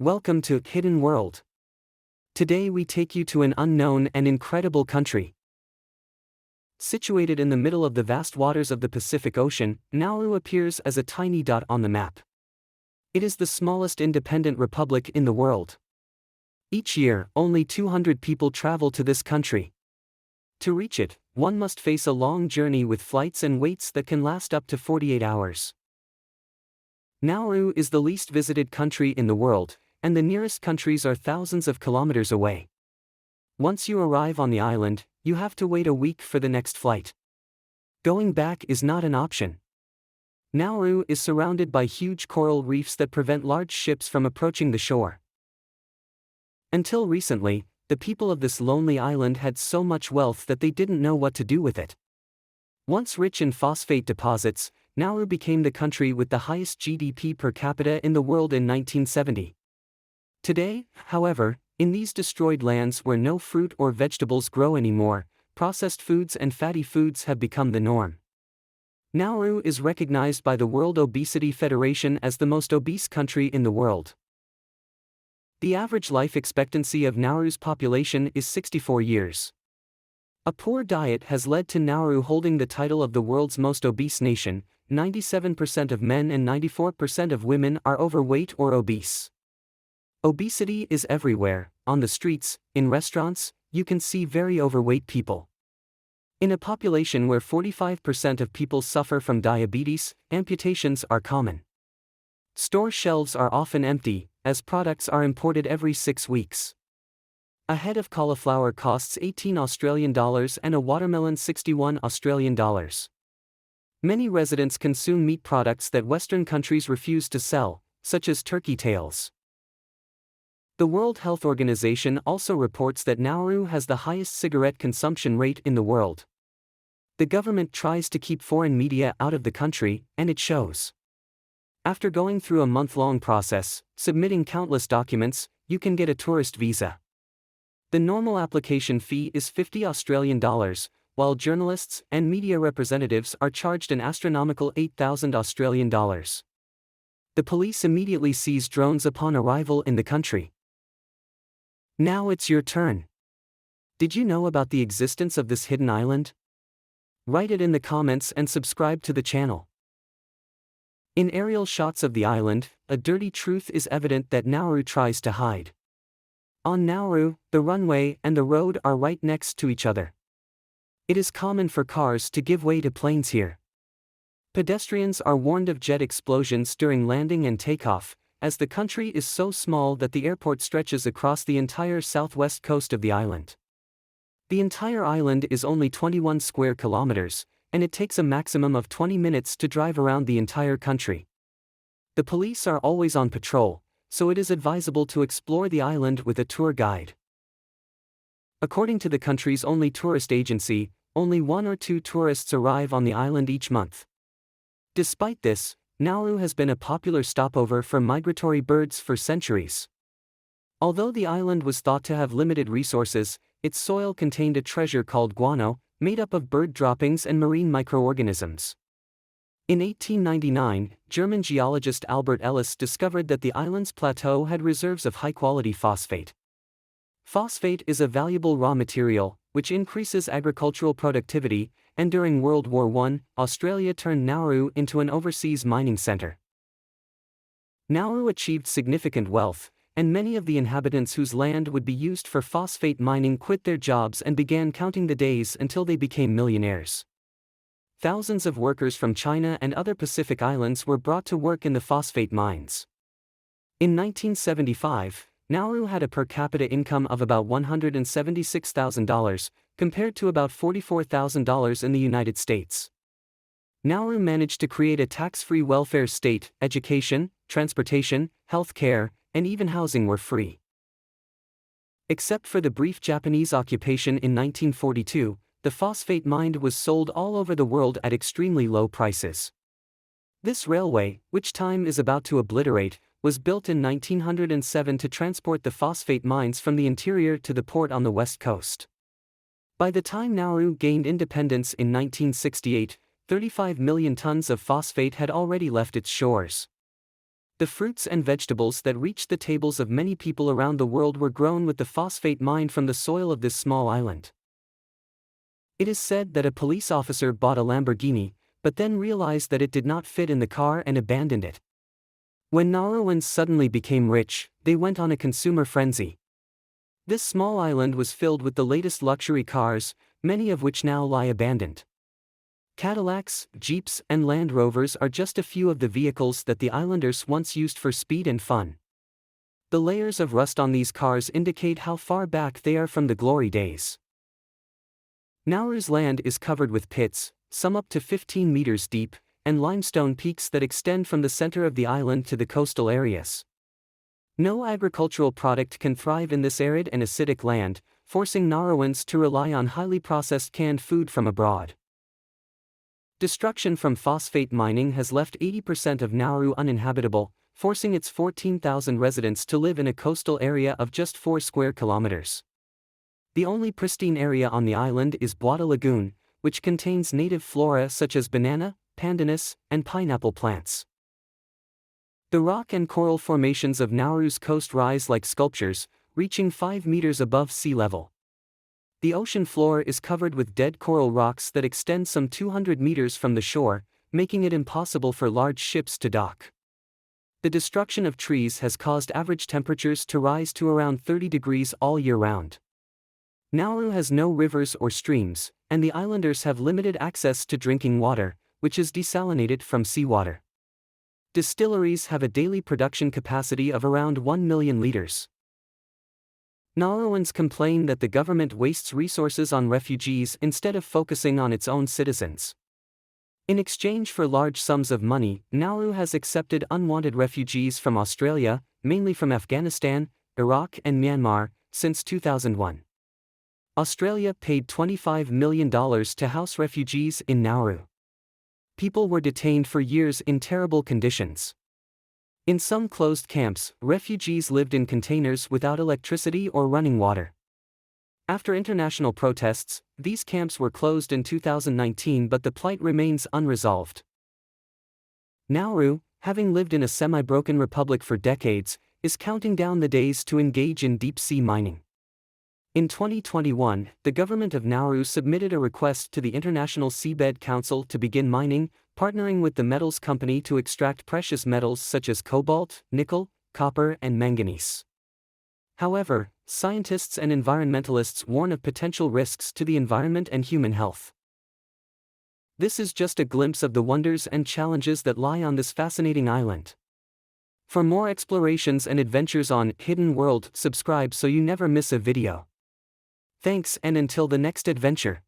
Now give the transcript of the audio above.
Welcome to Hidden World. Today we take you to an unknown and incredible country. Situated in the middle of the vast waters of the Pacific Ocean, Nauru appears as a tiny dot on the map. It is the smallest independent republic in the world. Each year, only 200 people travel to this country. To reach it, one must face a long journey with flights and waits that can last up to 48 hours. Nauru is the least visited country in the world, and the nearest countries are thousands of kilometers away. Once you arrive on the island, you have to wait a week for the next flight. Going back is not an option. Nauru is surrounded by huge coral reefs that prevent large ships from approaching the shore. Until recently, the people of this lonely island had so much wealth that they didn't know what to do with it. Once rich in phosphate deposits, Nauru became the country with the highest GDP per capita in the world in 1970. Today, however, in these destroyed lands where no fruit or vegetables grow anymore, processed foods and fatty foods have become the norm. Nauru is recognized by the World Obesity Federation as the most obese country in the world. The average life expectancy of Nauru's population is 64 years. A poor diet has led to Nauru holding the title of the world's most obese nation. 97% of men and 94% of women are overweight or obese. Obesity is everywhere. On the streets, in restaurants, you can see very overweight people. In a population where 45% of people suffer from diabetes, amputations are common. Store shelves are often empty, as products are imported every 6 weeks. A head of cauliflower costs $18 and a watermelon $61. Many residents consume meat products that Western countries refuse to sell, such as turkey tails. The World Health Organization also reports that Nauru has the highest cigarette consumption rate in the world. The government tries to keep foreign media out of the country, and it shows. After going through a month-long process, submitting countless documents, you can get a tourist visa. The normal application fee is $50, while journalists and media representatives are charged an astronomical $8,000. The police immediately seize drones upon arrival in the country. Now it's your turn. Did you know about the existence of this hidden island? Write it in the comments and subscribe to the channel. In aerial shots of the island, a dirty truth is evident that Nauru tries to hide. On Nauru, the runway and the road are right next to each other. It is common for cars to give way to planes here. Pedestrians are warned of jet explosions during landing and takeoff, as the country is so small that the airport stretches across the entire southwest coast of the island. The entire island is only 21 square kilometers, and it takes a maximum of 20 minutes to drive around the entire country. The police are always on patrol, so it is advisable to explore the island with a tour guide. According to the country's only tourist agency, only 1 or 2 tourists arrive on the island each month. Despite this, Nauru has been a popular stopover for migratory birds for centuries. Although the island was thought to have limited resources, its soil contained a treasure called guano, made up of bird droppings and marine microorganisms. In 1899, German geologist Albert Ellis discovered that the island's plateau had reserves of high-quality phosphate. Phosphate is a valuable raw material, which increases agricultural productivity, and during World War I, Australia turned Nauru into an overseas mining center. Nauru achieved significant wealth, and many of the inhabitants whose land would be used for phosphate mining quit their jobs and began counting the days until they became millionaires. Thousands of workers from China and other Pacific islands were brought to work in the phosphate mines. In 1975, Nauru had a per capita income of about $176,000, compared to about $44,000 in the United States. Nauru managed to create a tax-free welfare state. Education, transportation, health care, and even housing were free. Except for the brief Japanese occupation in 1942, the phosphate mine was sold all over the world at extremely low prices. This railway, which time is about to obliterate, was built in 1907 to transport the phosphate mines from the interior to the port on the west coast. By the time Nauru gained independence in 1968, 35 million tons of phosphate had already left its shores. The fruits and vegetables that reached the tables of many people around the world were grown with the phosphate mined from the soil of this small island. It is said that a police officer bought a Lamborghini, but then realized that it did not fit in the car and abandoned it. When Nauruans suddenly became rich, they went on a consumer frenzy. This small island was filled with the latest luxury cars, many of which now lie abandoned. Cadillacs, Jeeps, and Land Rovers are just a few of the vehicles that the islanders once used for speed and fun. The layers of rust on these cars indicate how far back they are from the glory days. Nauru's land is covered with pits, some up to 15 meters deep, and limestone peaks that extend from the center of the island to the coastal areas. No agricultural product can thrive in this arid and acidic land, forcing Nauruans to rely on highly processed canned food from abroad. Destruction from phosphate mining has left 80% of Nauru uninhabitable, forcing its 14,000 residents to live in a coastal area of just 4 square kilometers. The only pristine area on the island is Buada Lagoon, which contains native flora such as banana, pandanus, and pineapple plants. The rock and coral formations of Nauru's coast rise like sculptures, reaching 5 meters above sea level. The ocean floor is covered with dead coral rocks that extend some 200 meters from the shore, making it impossible for large ships to dock. The destruction of trees has caused average temperatures to rise to around 30 degrees all year round. Nauru has no rivers or streams, and the islanders have limited access to drinking water, which is desalinated from seawater. Distilleries have a daily production capacity of around 1 million liters. Nauruans complain that the government wastes resources on refugees instead of focusing on its own citizens. In exchange for large sums of money, Nauru has accepted unwanted refugees from Australia, mainly from Afghanistan, Iraq and Myanmar, since 2001. Australia paid $25 million to house refugees in Nauru. People were detained for years in terrible conditions. In some closed camps, refugees lived in containers without electricity or running water. After international protests, these camps were closed in 2019, but the plight remains unresolved. Nauru, having lived in a semi-broken republic for decades, is counting down the days to engage in deep-sea mining. In 2021, the government of Nauru submitted a request to the International Seabed Council to begin mining, partnering with the metals company to extract precious metals such as cobalt, nickel, copper, and manganese. However, scientists and environmentalists warn of potential risks to the environment and human health. This is just a glimpse of the wonders and challenges that lie on this fascinating island. For more explorations and adventures on Hidden World, subscribe so you never miss a video. Thanks, and until the next adventure.